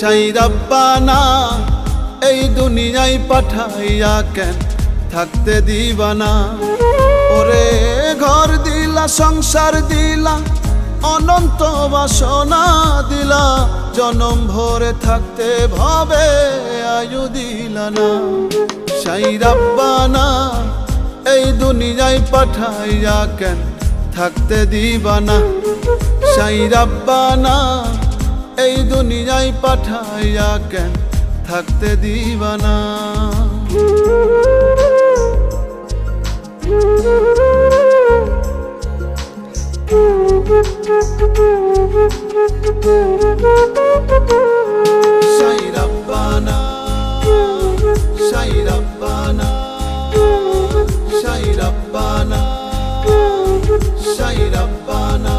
সাই রাব্বানা এই দুনিয়ায় পাঠাইয়া কেন থাকতে দিবানা। ওরে ঘর দিলা সংসার দিলা অনন্ত বাসনা দিলা, জনম ভরে থাকতে ভাবে আয়ু দিলা না। সাই রাব্বানা এই দুনিয়ায় পাঠাইয়া কেন থাকতে দিবানা। সাই রাব্বানা এই দুনিয়ায় পাঠাইয়া কেন থাকতে দিবানা। সাই রাব্বানা সাই রাব্বানা সাই রাব্বানা সাই রাব্বানা।